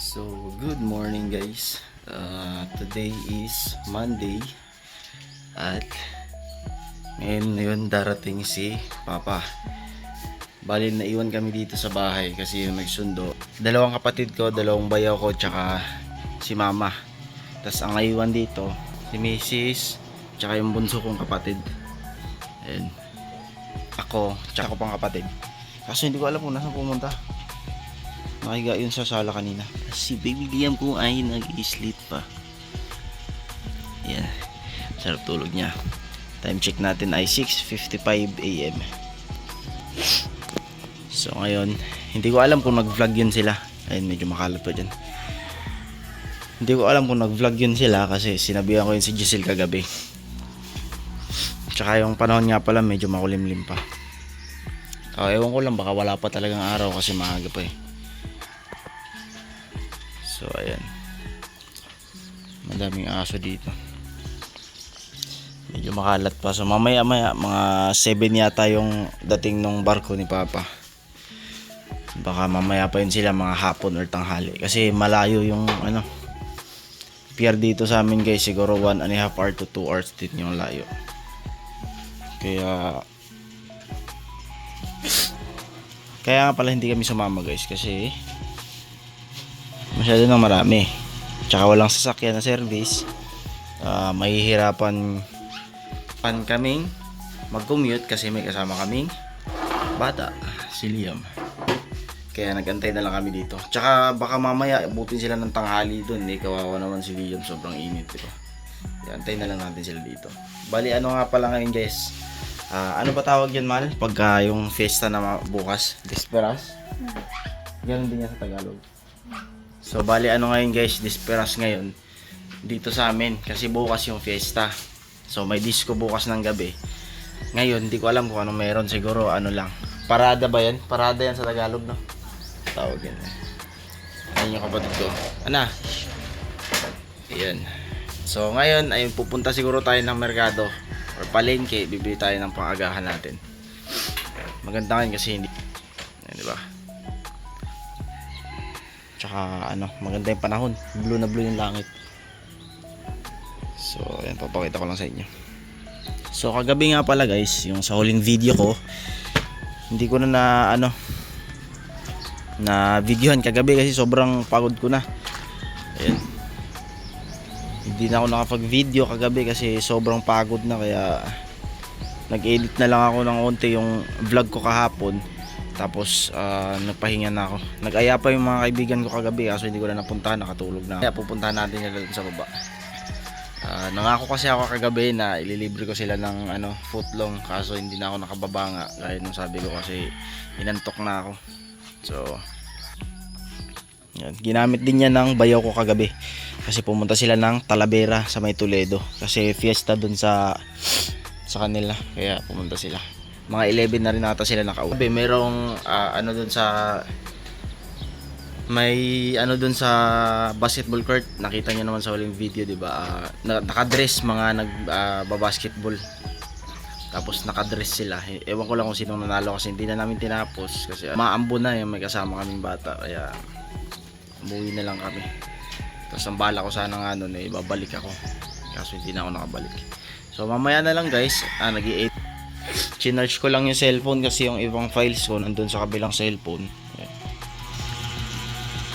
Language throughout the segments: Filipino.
So, good morning guys. Today is Monday at ngayon darating si Papa. Bali naiwan kami dito sa bahay kasi yung nagsundo. Dalawang kapatid ko, dalawang bayaw ko, tsaka si Mama. Tapos ang naiwan dito, si Mrs. Tsaka yung bunso kong kapatid. Ayan. Ako, tsaka ko pang kapatid. Kaso hindi ko alam kung nasaan pumunta. Nakiga yun sa sala kanina. Si baby Liam ko ay nag-sleep pa. Yan. Sarap tulog niya. Time check natin ay 6:55 AM. So ngayon, hindi ko alam kung nag-vlog yun sila. Ayun, medyo makalat pa dyan. Hindi ko alam kung nag-vlog yun sila kasi sinabihan ko yun si Giselle kagabi. Tsaka yung panahon nga pala medyo makulimlim pa. Ewan ko lang, baka wala pa talagang araw kasi maaga pa eh. So ayan, madaming aso dito, medyo makalat pa. So mamaya mga 7 yata yung dating nung barko ni Papa. Baka mamaya pa yun sila, mga hapon or tanghali, kasi malayo yung pier dito sa amin guys. Siguro 1.5 hour to 2 hours din yung layo. Kaya nga pala hindi kami sumama guys, kasi masyado nang marami, tsaka walang sasakyan na service. Mahihirapan kaming mag-commute kasi may kasama kaming bata, si Liam. Kaya nagantay na lang kami dito. Tsaka baka mamaya abutin sila ng tanghali dun eh. Kawawa naman si Liam, sobrang init, diba? Antay na lang natin sila dito. Bali nga pala ngayon guys, ano ba tawag yan, Mal? Pagka yung fiesta na bukas, Disperas? Ganun din yan sa Tagalog. So bali ngayon guys, Disperas ngayon dito sa amin kasi bukas yung fiesta. So may disco bukas ng gabi. Ngayon hindi ko alam kung anong meron, siguro lang. Parada ba yan? Parada yan sa Tagalog, no? Tawag yan. Ayun yung kapatid ko. Ayan. So ngayon ay pupunta siguro tayo ng merkado or palengke, bibili tayo ng pangagahan natin. Maganda ngayon kasi hindi, di ba? Tsaka maganda yung panahon, blue na blue yung langit. So ayan, papakita ko lang sa inyo. So kagabi nga pala guys, yung sa huling video ko, hindi ko na videohan kagabi kasi sobrang pagod ko na. Ayan, hindi na ako nakapag video kagabi kasi sobrang pagod na, kaya nag-edit na lang ako ng konti yung vlog ko kahapon. Tapos nagpahinga na ako. Nag-aya pa yung mga kaibigan ko kagabi kaso hindi ko na napuntahan, nakatulog na. Kaya pupuntahan natin sila sa baba. Nangako kasi ako kagabi na ililibre ko sila ng footlong, kaso hindi na ako nakababa nga dahil nung sabi ko kasi inantok na ako. So yan, ginamit din niya ng bayaw ko kagabi kasi pumunta sila ng Talavera sa may Toledo kasi fiesta dun sa kanila, kaya pumunta sila. Mga 11 na rin nata sila nakauwi. Merong dun sa dun sa basketball court. Nakita niyo naman sa huling video, di ba? Nakadress mga nagba-basketball. Tapos nakadress sila. Ewan ko lang kung sino nanalo kasi hindi na namin tinapos kasi maambo na yung may kasama kaming bata, kaya umuwi na lang kami. Tapos ang bala ko sana nga nun ibabalik ako, kaso hindi na ako nakabalik. So mamaya na lang guys, nag-i-8. Chinarge ko lang yung cellphone kasi yung ibang files ko nandun sa kabilang cellphone.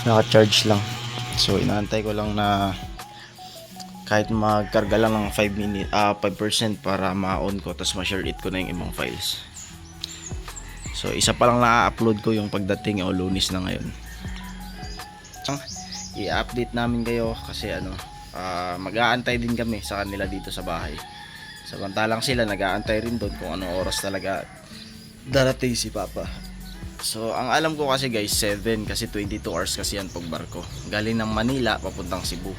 Naka-charge lang. So inaantay ko lang na kahit magkarga lang ng 5% para ma-on ko, tapos ma-share it ko na yung ibang files. So isa pa lang na-upload ko yung pagdating o Lunes na ngayon. I-update namin kayo kasi mag-aantay din kami sa kanila dito sa bahay. Samantalang sila nag-aantay rin doon kung anong oras talaga darating si Papa. So ang alam ko kasi guys 7 kasi 22 hours kasi yan pag barko. Galing ng Manila papuntang Cebu.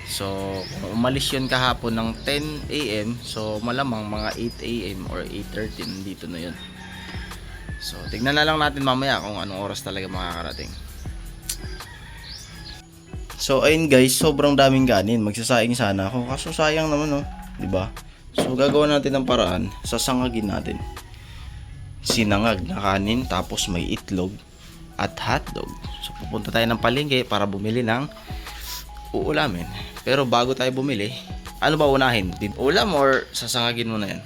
So kung umalis yun kahapon ng 10 AM, so malamang mga 8 AM or 8:30 nandito na yun. So tignan na lang natin mamaya kung anong oras talaga makakarating. So ayun guys, sobrang daming ganin. Magsasaing sana ako kaso sayang naman, di ba? So gagawa natin ng paraan, sasangagin natin. Sinangag na kanin tapos may itlog, at hotdog. So pupunta tayo ng palengke para bumili ng uulamin. Pero bago tayo bumili, ano ba unahin? Ulam or sasangagin mo na yan?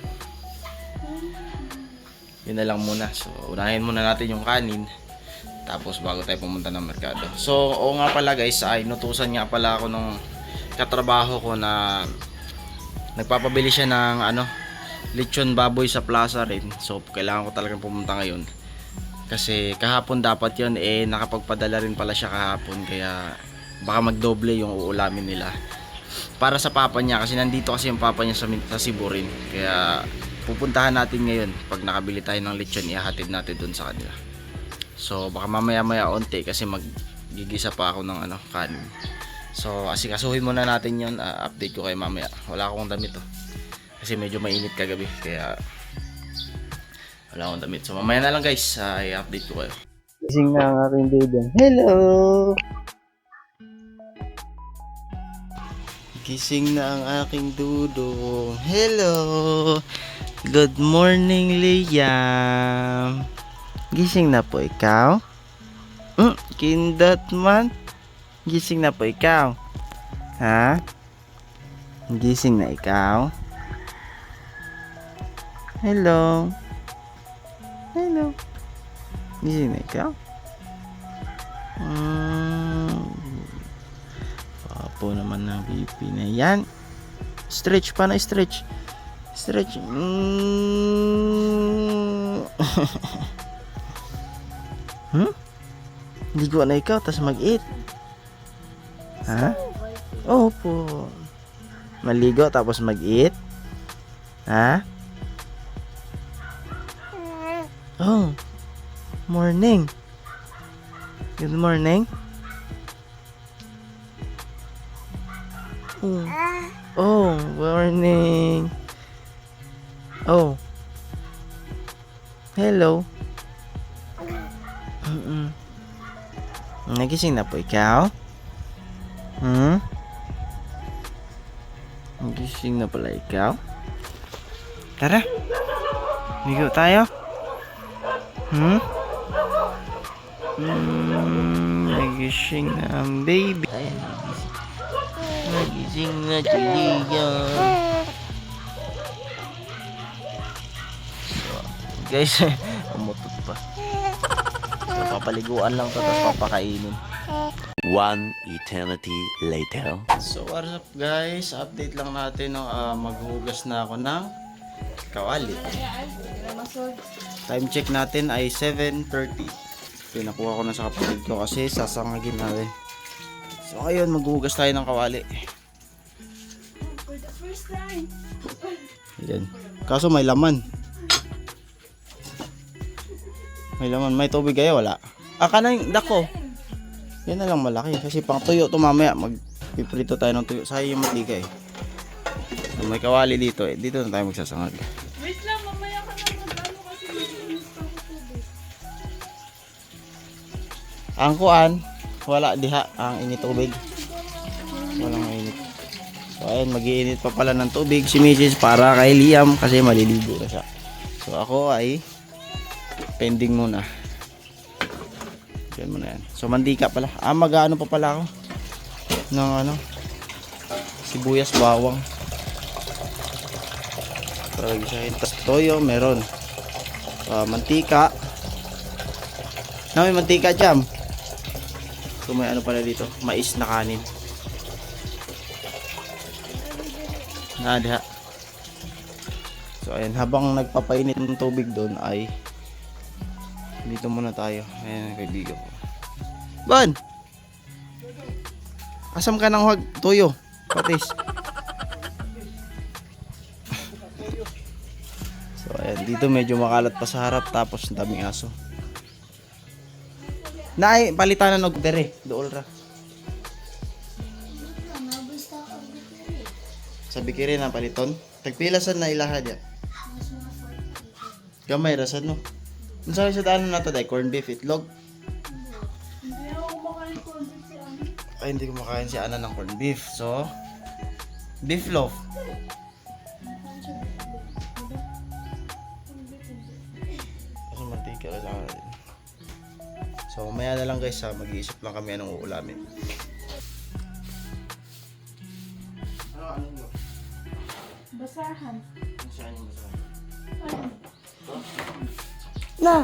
Yun na lang muna. So unahin muna natin yung kanin. Tapos bago tayo pumunta ng merkado. So oo nga pala guys, ay inutusan nga pala ako ng katrabaho ko na nagpapabili siya ng lechon baboy sa plaza rin. So kailangan ko talagang pumunta ngayon. Kasi kahapon dapat yun, nakapagpadala rin pala siya kahapon. Kaya baka magdoble yung uulamin nila. Para sa papa niya, kasi nandito kasi yung papa niya sa Cebu rin. Kaya pupuntahan natin ngayon. Pag nakabili tayo ng lechon, ihahatid natin dun sa kanila. So baka mamaya onti kasi maggigisa pa ako ng kanin. So asikasuhin muna natin yun. Update ko kayo mamaya. Wala akong damit kasi medyo mainit kagabi. Kaya wala akong damit. So mamaya na lang guys, i-update ko kayo. Gising na ang aking baby. Hello! Gising na ang aking dudong. Hello! Good morning, Liam. Gising na po ikaw? Kindot man. Gising na po ikaw? Ha? Gising na ikaw? Hello? Hello. Gising na ikaw? Papo naman ng pipi na yan. Stretch pa na stretch. Stretch. Ligo na ikaw tas mag-eat. Ha? Opo. Maligo tapos mag-eat? Ha? Oh, morning. Good morning. Oh, morning. Oh. Hello. Nagising na po ikaw? Nagising na pala ikaw? Tara. Ligo tayo. Nagising na ang baby. Ayan, nagising na si Liam. So, guys, umutot pa. So, papaliguan lang to, tapos papakainin. One eternity later. So, what's up guys? Update lang natin ng maghugas na ako ng kawali. Time check natin ay 7:30. Pinakuha ko na sa kapatid ko kasi sasangagin natin. So ngayon maghugas tayo ng kawali. For the first time. Ayan. Kaso may laman. May laman. May tubig kaya wala. Kanang dako. Yan na lang malaki. Kasi pang tuyo to mamaya. Magpiprito tayo ng tuyo. Sayang yung matika So, may kawali dito Dito na tayo magsasangag. Wait lang, mamaya ka na mag-ano kasi mag-inis pa ko tubig. Ang kuan, wala diha ang init tubig. Walang init. So ayun, mag-iinit pa pala ng tubig si Mrs. para kay Liam kasi maliligo na siya. So ako ay pending muna. Yan muna yan. So mantika pala. Mag-ano pa pala ako ng sibuyas, bawang. Para gisahin. Tapos toyo meron. Mantika. May mantika jam. So may pala dito, mais na kanin. Diha. So ayan, habang nagpapainit ng tubig doon ay dito muna tayo. Ayan ang kaibigan ko. Bon! Asam ka ng huwag tuyo, patis. So ayan, dito medyo makalat pa sa harap tapos ang daming aso. Naay, palitan na dere, dool ra. Sa bikiri na paliton. Tagpilasan na ilaha dia. Gamay rasan no. Unsa sa daan na to day corn beef itlog. Hindi ako kumakain corn beef si Ani. Ay hindi ko makain si Ana ng corn beef. So beef loaf. Kasi mantika lang. So mamaya na lang guys ha, mag-iisip lang kami anong uulamin. Ano nyo? Basahan. Saan yung basahan? Ano? Na!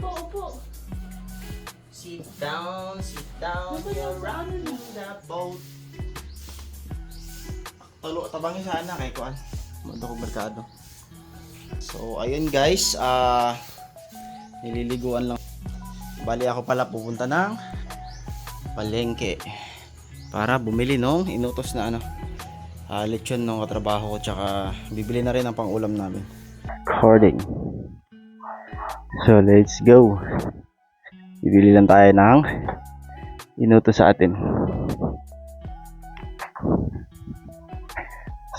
Upo, upo. Sit down, Basta you're sa ano rocking the boat. Tabangin sana kay Kuan. Mando ko merkado. So ayun guys, nililiguan lang. Bali ako pala pupunta ng palengke para bumili nung inutos na lechon nung katrabaho ko, tsaka bibili na rin ang pang-ulam namin. Recording. So, let's go. Bibili lang tayo ng inuto sa atin.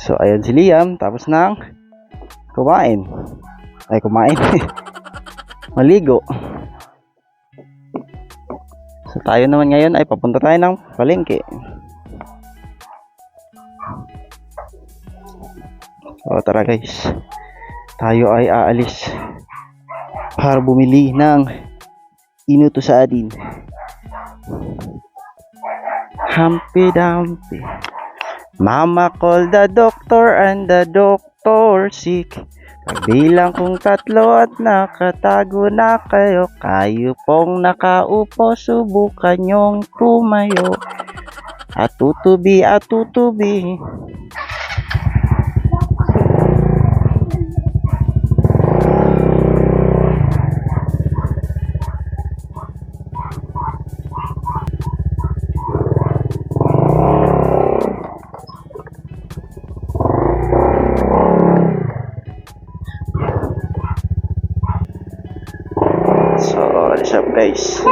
So, ayan si Liam. Tapos nang kumain. Ay, kumain. Maligo. So, tayo naman ngayon ay papunta tayo ng palengke. So, tara guys. Tayo ay aalis para bumili ng inuto sa atin. Humpy Dumpy. Mama called the doctor and the doctor sick. Kabilang kong 3 at nakatago na kayo. Kayo pong nakaupo, subukan nyong tumayo. Atutubi, atutubi. So, what's up guys?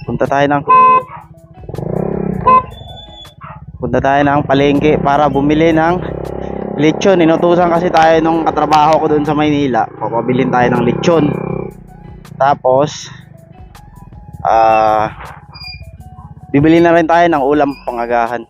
Punta tayo ng palengke para bumili ng lechon. Inutusan kasi tayo nung katrabaho ko doon sa Maynila. Papabilin tayo ng lechon. Tapos bibili na rin tayo ng ulam pangagahan.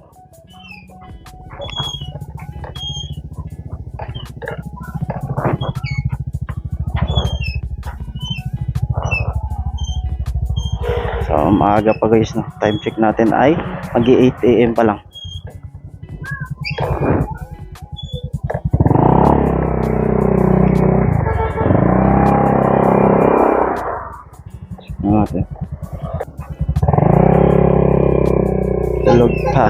So maaga pa guys, no? Time check natin ay mag 8 AM pa lang. Natin. Tulog pa.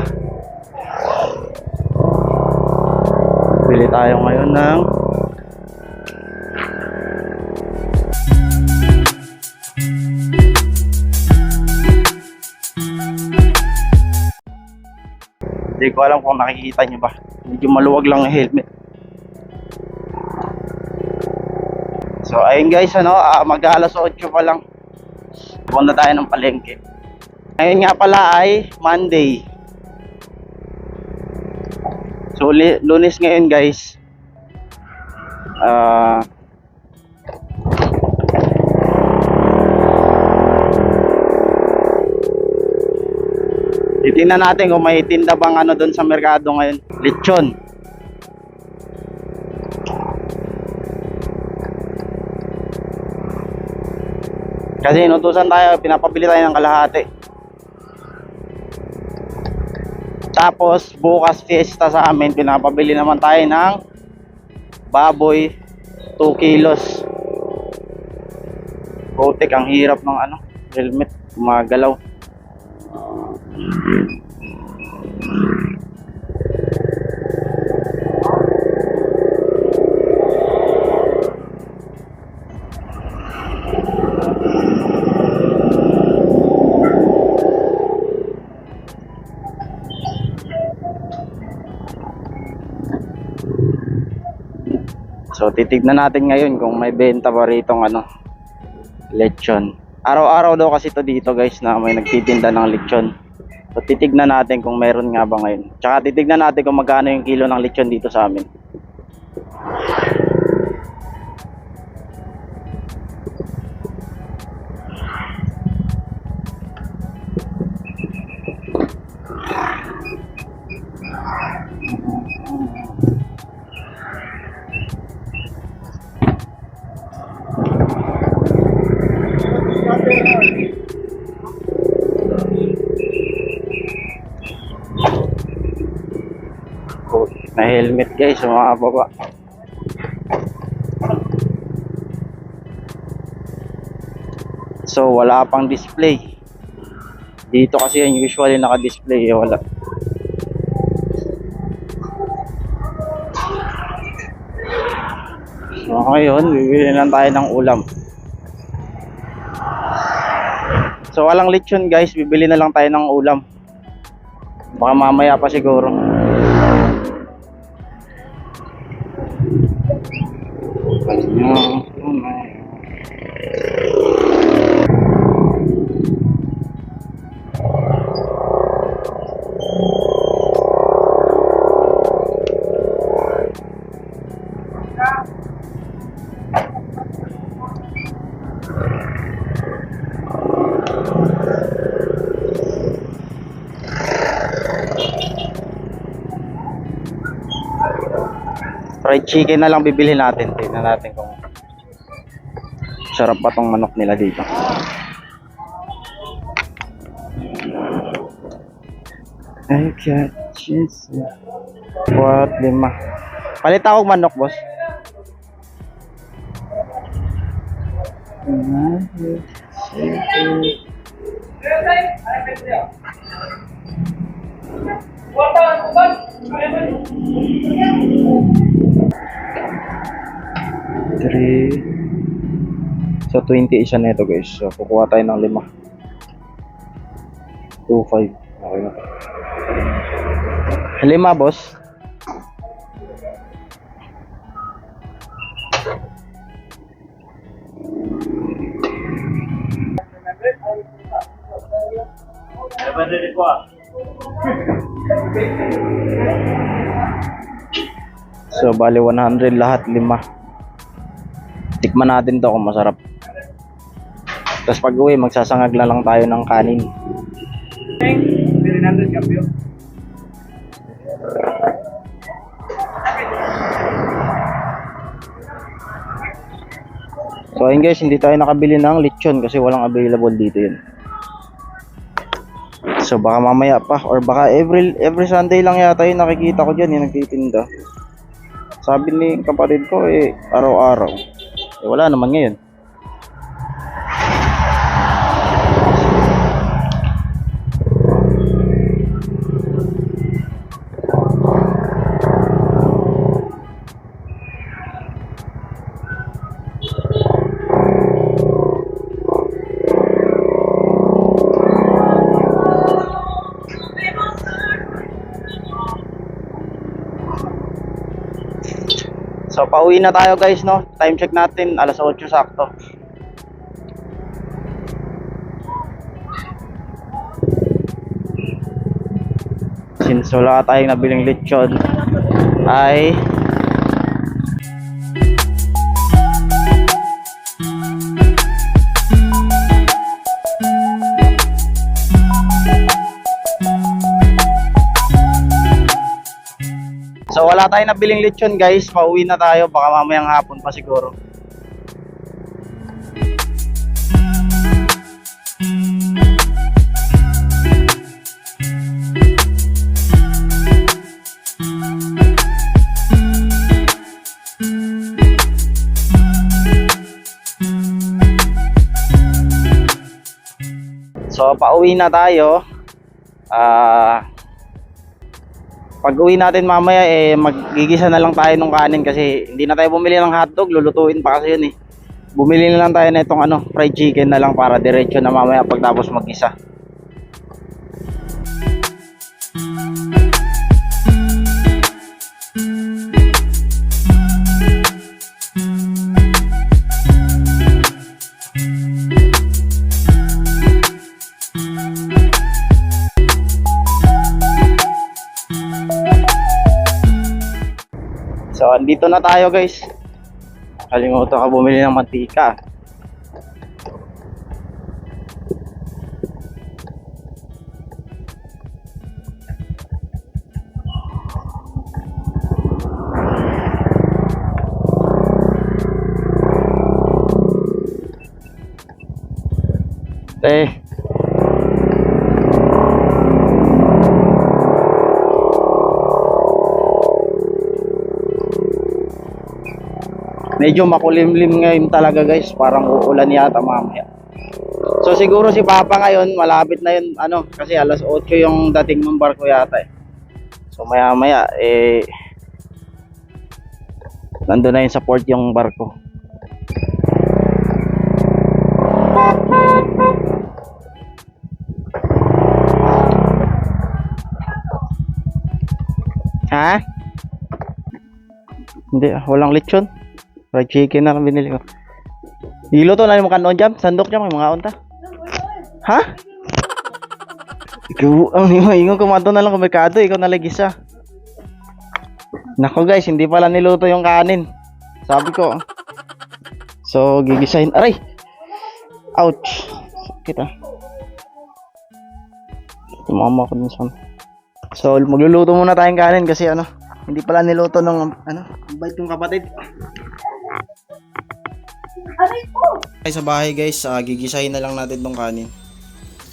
Bili tayo ngayon ng hindi ko alam kung nakikita nyo ba. Medyo maluwag lang ang helmet. So ayun guys, mag-alas 8 pa lang. Punta tayo ng palengke. Ngayon nga pala ay Monday. So Lunes ngayon guys. Titingnan natin kung may tinda bang doon sa merkado ngayon. Lechon. Kasi inutusan tayo, pinapabili tayo ng kalahati. Tapos bukas fiesta sa amin, pinapabili naman tayo ng baboy 2 kilos. Putik, ang hirap ng helmet, gumagalaw. So titignan natin ngayon kung may benta pa ritong lechon. Araw-araw daw kasi to dito guys na may nagtitinda ng lechon. So titignan natin kung meron nga ba ngayon. Tsaka titignan natin kung magkano yung kilo ng lechon dito sa amin. Na helmet guys, sa mga baba. So wala pang display. Dito kasi yung usually naka-display, wala. So ngayon, bibili lang tayo ng ulam. So walang lechon guys, bibili na lang tayo ng ulam. Baka mamaya pa siguro. Fried chicken na lang bibili natin. Tingnan natin kung sarap pa tong manok nila dito. I got cheese. What, 5. Palit ako manok, boss. Three. So 20 isa na ito guys. So kukuha tayo ng 5. 2.5. Okay na. 5 boss. So bali 100 lahat, 5. Tikman natin to kung masarap. Tapos pag uwi magsasangag na lang tayo ng kanin. So ayun guys, hindi tayo nakabili ng lechon kasi walang available dito yun. So baka mamaya pa or baka every Sunday lang yata yung nakikita ko dyan yung nagtitinda. Sabi ni kapatid ko araw-araw. Wala naman ngayon. So pauwi na tayo guys, no? Time check natin, alas 8 sakto. Since wala tayong nabiling lechon ay so wala tayong nabiling lechon guys, pauwi na tayo, baka mamayang hapon pa siguro. So pauwi na tayo. Pag uwi natin mamaya magigisa na lang tayo ng kanin kasi hindi na tayo bumili ng hotdog, lulutuin pa kasi yun Bumili na lang tayo na itong fried chicken na lang para diretso na mamaya pagtapos magisa. So, andito na tayo guys. Kalimutan ka bumili ng mantika. Eh. Medyo makulimlim ngayon talaga guys, parang uulan yata mamaya. So siguro si Papa ngayon, malapit na yun, ano, kasi alas 8 yung dating ng barko yata eh. So maya maya, nandun na yun sa port yung barko. Ha? Hindi, walang lechon. Fried chicken na lang binili ko. Niluto na yung kanon jam, sandok jam, may mga unta. Ha? Ikaw, ang ingo kumanto na lang sa merkado, ikaw nalagisa. Nako guys, hindi pala niluto yung kanin. Sabi ko. So, gigisahin. Aray! Ouch! Sakit ah. Tumama ko dun sa. So, magluluto muna tayong kanin kasi ano, hindi pala niluto ng ano, bait kong kapatid. Ay, sa bahay guys, gigisahin na lang natin tong kanin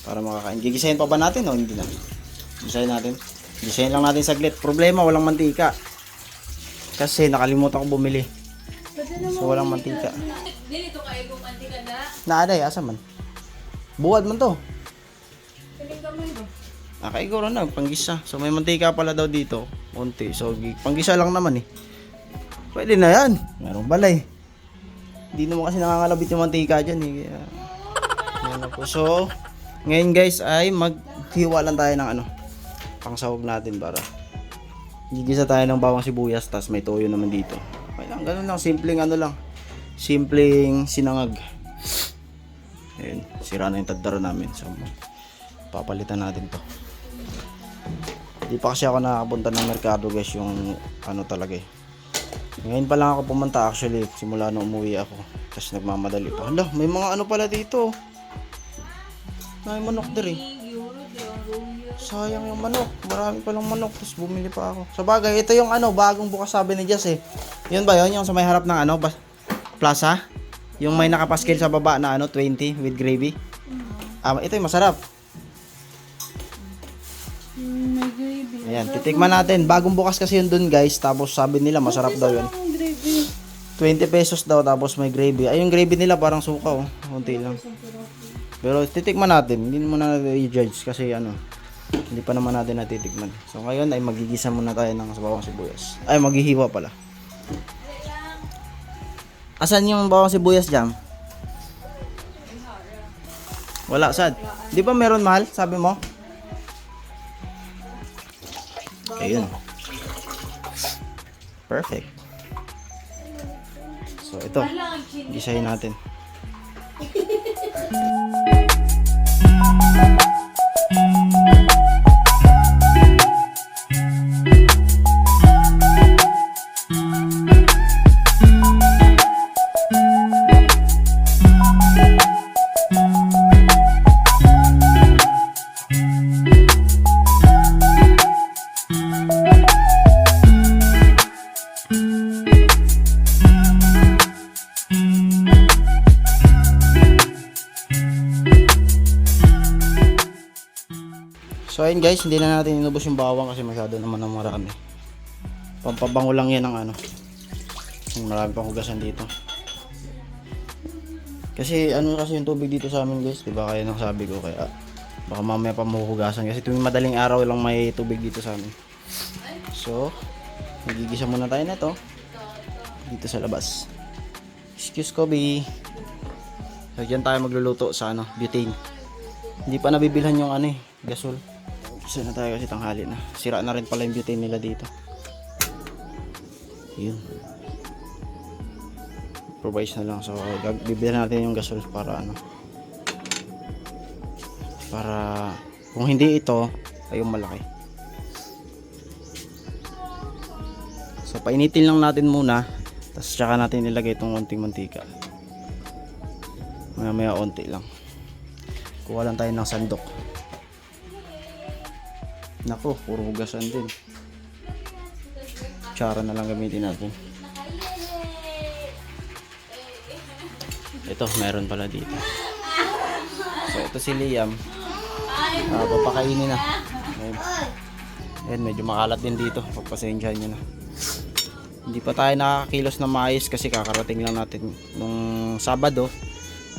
para makakain. Gigisahin pa ba natin o hindi na? Gigisahin natin. Gigisahin lang natin saglit. Problema, walang mantika. Kasi nakalimutan ko bumili. So walang mantika. Dito kayo kung mantika na. Naaday, asa man? Buwad man to. Piling kamay ba? Nakaiguro na, panggisa. So may mantika pala daw dito. Konti. So panggisa lang naman eh. Pwede na yan. Merong balay. Hindi naman kasi nangangalabit yung mantika dyan eh. Yan na po. So, ngayon guys ay maghiwa lang tayo ng ano, pangsahog natin para gigisa tayo ng bawang sibuyas, tas may toyo naman dito. Okay lang, ganun lang, simpleng ano lang, simpleng sinangag. Ayun, sira na yung tadaro namin. So, papalitan natin to. Hindi pa kasi ako nakakapunta ng merkado guys, yung ano talaga eh. Ngayon pa lang ako pumunta actually, simula nung umuwi ako. Tapos nagmamadali pa. Hala, may mga ano pala dito. May manok din eh. Sayang yung manok. Marami palang manok. Tapos bumili pa ako. Sa bagay, ito yung ano, bagong bukas sabi ni Jess eh. Yun ba yun? Yung sa may harap ng ano, plaza? Yung may nakapaskil sa baba na ano, 20 with gravy. Ito yung masarap. May gravy. Ayan, titikman natin. Bagong bukas kasi yun dun guys. Tapos sabi nila masarap daw yun. Ang gravy. 20 pesos daw tapos may gravy. Ay, yung gravy nila parang suka oh. Kunti lang. Pero titikman natin. Hindi naman natin i-judge kasi ano, hindi pa naman natin natitikman. So ngayon ay magigisa muna tayo ng bawang sibuyas. Ay, maghihiwa pala. Asan yung bawang sibuyas jam? Wala, sad. Di ba meron mahal? Sabi mo? Ayun. Perfect. So ito, gisahin natin. So ayun guys, hindi na natin inubos yung bawang kasi masyado naman ang marami. Pampabango lang yan ng ano. Marami pang hugasan dito. Kasi ano kasi yung tubig dito sa amin guys, diba kaya nang sabi ko kaya baka mamaya pa mahuhugasan kasi tuwing madaling araw lang may tubig dito sa amin. So, magigisa muna tayo na to dito sa labas. Excuse ko, B. So dyan tayo magluluto sa ano, butane. Hindi pa nabibilhan yung ano eh, gasol. Isa na tayo kasi tanghali na. Sira na rin pala yung butane nila dito. Yun. Improvise na lang. So, bibili natin yung gasol para ano. Para kung hindi ito, ay yung malaki. So, painitin lang natin muna. Tapos, tsaka natin ilagay itong konting mantika. Maya onti lang. Kuha lang tayo ng sandok. Nako, puro hugasan din. Tsara na lang gamitin natin. Ito, meron pala dito. So, ito. Ito si Liam. Papakainin na. Ayun. Ayun, medyo makalat din dito. Pagpasensyahan nyo na. Hindi pa tayo nakakakilos na maayos kasi kakarating lang natin nung Sabado.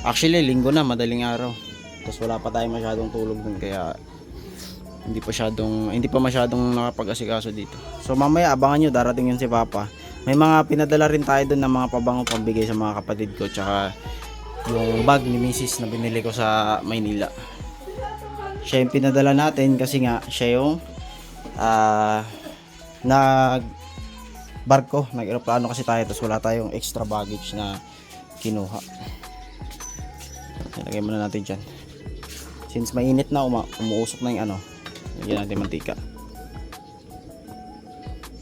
Actually, linggo na, madaling araw. Tapos wala pa tayo masyadong tulog dun kaya hindi pa masyadong nakapag-asikaso dito. So mamaya abangan nyo, darating yun si Papa. May mga pinadala rin tayo dun ng mga pabango pambigay sa mga kapatid ko. Tsaka yung bag ni Mrs. na binili ko sa Maynila. Siya yung pinadala natin kasi nga siya yung nag-aeroplano kasi tayo tapos wala tayong extra baggage na kinuha. Ilagay muna natin dyan. Since mainit na, umuusok na yung lagyan natin mantika.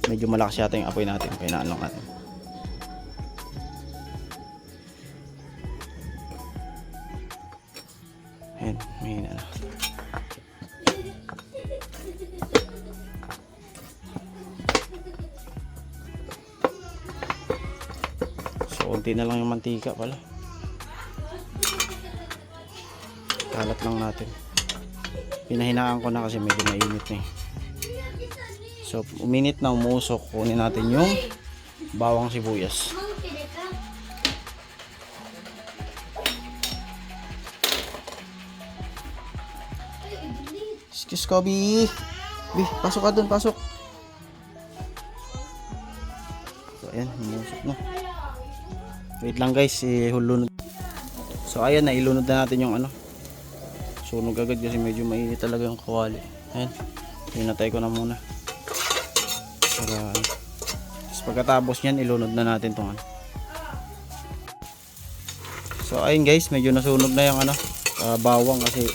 Medyo malakas yata yung apoy natin kaya naanong natin. Ayan, mahina na. So, unti na lang yung mantika pala. Kalat lang natin. Pinahinaan ko na kasi medyo mainit na eh. So, uminit na, umusok. Kunin natin yung bawang sibuyas. Excuse ko, Bi. Bi, pasok ka dun, pasok. So, ayan, umusok na. Wait lang guys, ihulunod. So, ayan, nailunod na natin yung sunog agad kasi medyo mainit talaga yung kawali. Ayan, hinatay ko na muna. Para, tapos pagkatapos nyan, ilunod na natin itong So ayun guys, medyo nasunog na yung bawang kasi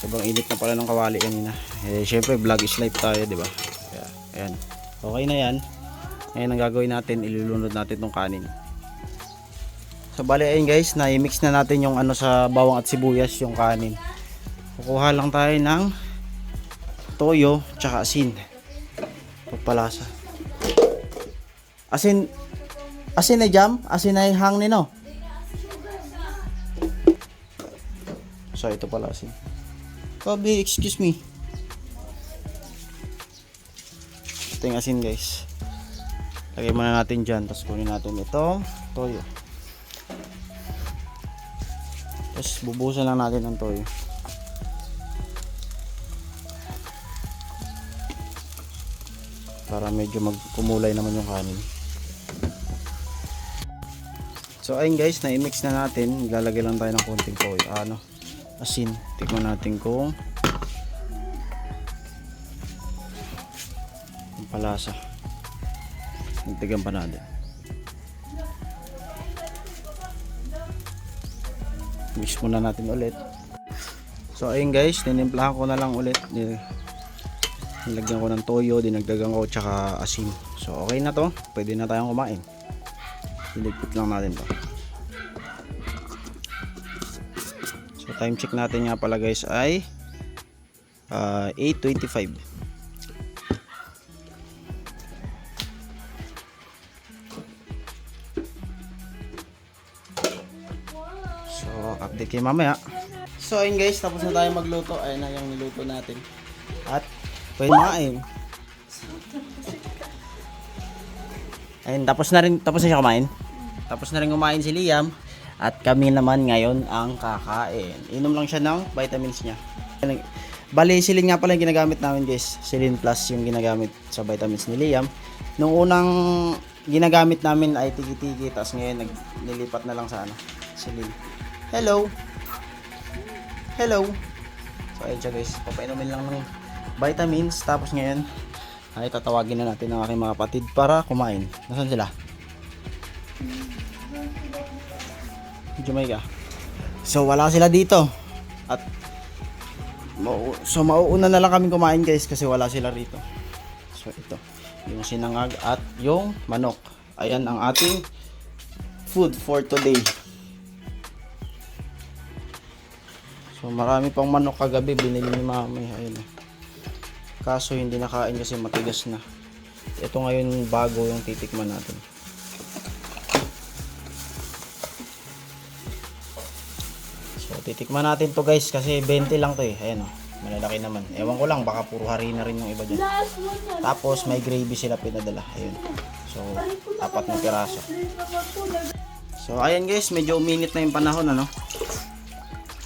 sobrang init na pala ng kawali kanina. Syempre vlog is life tayo, di ba? Kaya, ayan. Okay na yan. Ngayon ang gagawin natin, ilulunod natin itong kanin. So bali ayun guys, na-mix na natin yung sa bawang at sibuyas yung kanin. Kukuha lang tayo ng toyo tsaka asin. Pagpalasa. Asin na jam, asin na hang nino. So ito pala asin. Kobe, excuse me. Ito yung asin guys. Lagay muna natin dyan, tapos kunin natin itong toyo. Tapos bubuhusan lang natin ng toyo. Para medyo magkumulay naman yung kanin. So ayun guys, na-mix na natin. Ilalagay lang tayo ng konting toyo. Asin. Tikman natin kung ang palasa. Nagtigan pa natin. Mix muna natin ulit. So ayun guys, tinimplahan ko na lang ulit. Nilagyan ko ng toyo, dinagdagan ko tsaka asin. So okay na to, pwede na tayong kumain. Iligpit lang natin to. So time check natin nga pala guys ay 8:25. So update kayo mamaya. So ayun guys, tapos na tayo magluto. Ayun na yung niluto natin. At pwede kumain. Ayun, tapos na siya kumain. Tapos na rin kumain si Liam. At kami naman ngayon ang kakain. Inom lang siya ng vitamins niya. Bali, silin nga pala yung ginagamit namin guys. Silin Plus yung ginagamit sa vitamins ni Liam. Nung unang ginagamit namin ay tiki-tiki. Tapos ngayon nilipat na lang sa silin. Hello! Hello! So ayun siya guys. Papainumin lang ng vitamins. Tapos ngayon ay tatawagin na natin ang aking mga kapatid para kumain. Nasaan sila? Jamaica. So wala sila dito. At mauuna na lang kami kumain guys kasi wala sila rito. So ito, yung sinangag at yung manok. Ayan ang ating food for today. So marami pang manok kagabi binili ni mami. Ayun. Kaso hindi nakain kasi matigas na. Ito ngayon bago yung titikman natin. So titikman natin to guys kasi 20 lang to eh. Ayan oh. Malalaki naman. Ewan ko lang, baka puro harina rin yung iba dyan. Tapos may gravy sila pinadala. Ayun. So, 4 na piraso. So, ayan guys, medyo uminit na yung panahon ano.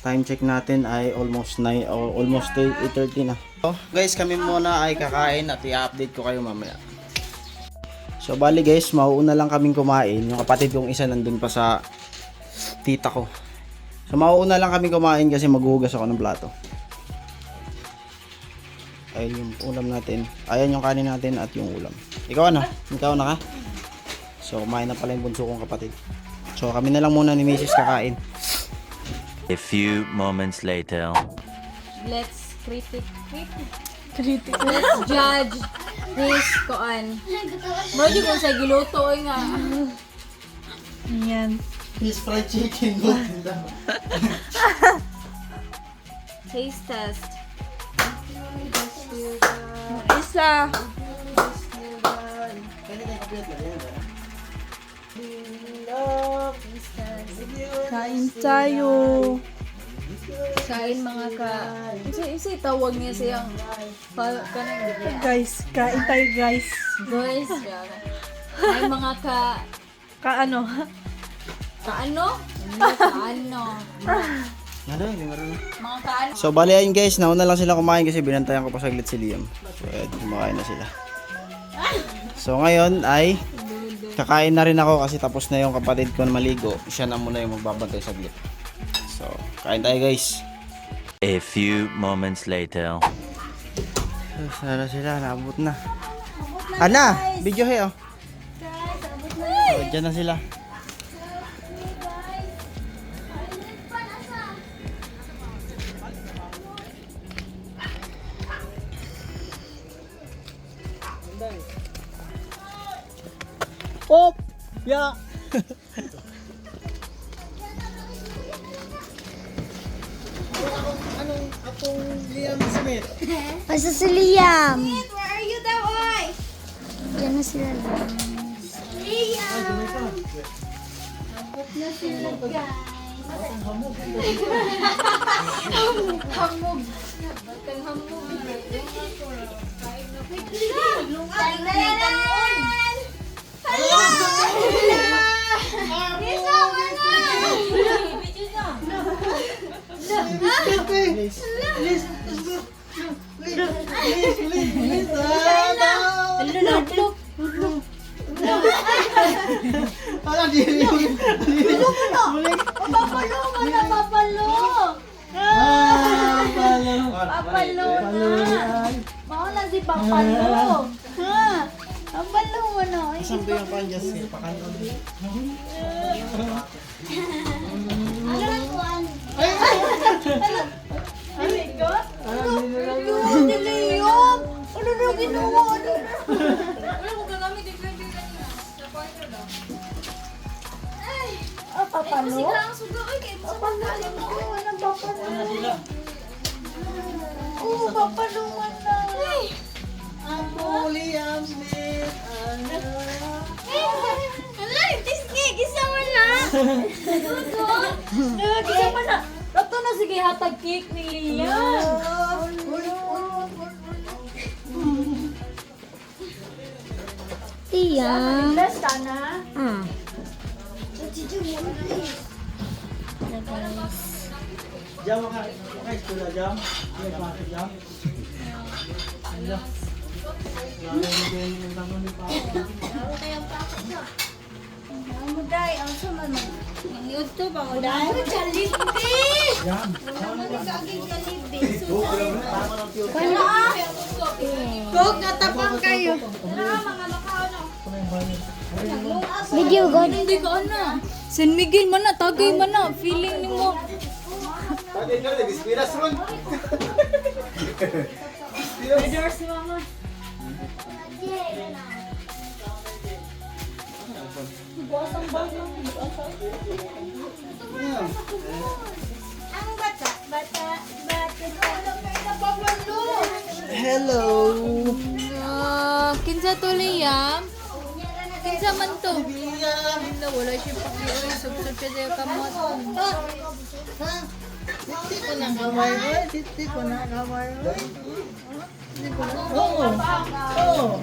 Time check natin ay almost 8:30 na. So, guys, kami muna ay kakain at i-update ko kayo mamaya. So, bali guys, mauuna lang kaming kumain. Yung kapatid kong isa nandun pa sa tita ko. So, mauuna lang kaming kumain kasi maghuhugas ako ng plato. Ayun yung ulam natin. Ayan yung kanin natin at yung ulam. Ikaw ano? Ikaw na ka? So, kumain na pala yung bunso kong kapatid. So, kami na lang muna ni Mrs. kakain. A few moments later. Let's critic. Let's judge this koan. Bro, di ko sa giluto nga. Yan. Fish fried chicken. Taste test. Isa. Kain tayo. Kain mga ka. Isa tawag niya siyang kanang Guys, kain tayo guys. guys. Ay mga Kaano? kaano? Kaano? Ano, hindi marunong. Mga kaano? So, bali ayun guys, nauna lang sila kumain kasi binantayan ko pa saglit si Liam. So, ayun, kumakain na sila. So, ngayon ay kakain na rin ako kasi tapos na yung kapatid ko na maligo. Siya na muna yung magbabantay saglit. So, kain tayo guys. A few moments later. Sana sila, naabot na. Ana, video he oh. So, dyan na sila. Pop! Ya! Anong akong Liam Smith? Asa si Liam? Where are you daw, oy? Yan na sila. Hamog. Batang hamog. Kain na yan. Hala! Isa mo na! Papalo na. Mauna si Papalo. Ha? Papalo mo na. Saan ba yung panjas? Pakanto. Ano na ginawa? Wala ko gagamit yung pwede kanina. Sa kwarto lang. Papalo? Kasi lang suga. Ay, kaya sa pagkali mo. Anong papalo? Oo, papalungan na. Ako, Liam Smith. Hala, tisgi. Gisa mo na. Gisa mo na. Rato na sige hatag cake ni Liam. Liam. Bless ka na. Jam ka. Okay, sila jam. Yes, bakit jam? Muday, ang sumanod. Ang YouTube ako dahil. Jollibee! Jam. Kog, natapang kayo. Video god. Hindi ka na. San Miguel man na. Tagay man na. Feeling ni mo. Leaders ni mama. Ang bata. Hello. Kinsa to Liam? Kinsa man to? Wala siya pag-ioy. Subsub siya sa kamot. ko na kamay mo. Hindi ko na kamay mo. Hindi ko na. Oo. Oo.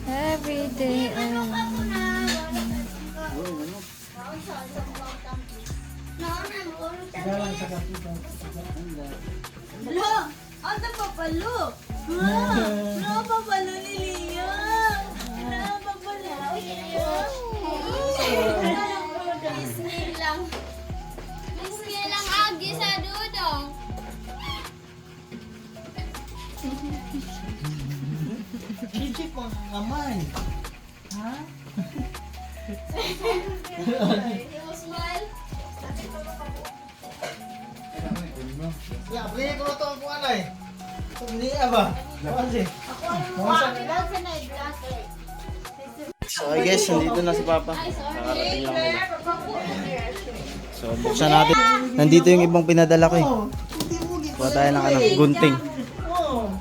Every day. Lo, ano pa palo? Ano pa palo ni Lia? Ano pa palo ni Lia? Listening lang. Listening lang agi sa dudong. Chichi po ang kamay. Ha? You smile. Ya, beli ko to ang kuanay. Ito beli ba? Kasi. So I guess nandito na si Papa. Nakarating lang nila. So buksan natin. Nandito yung ibang pinadala ko eh. Kuha tayo ng gunting. Oo.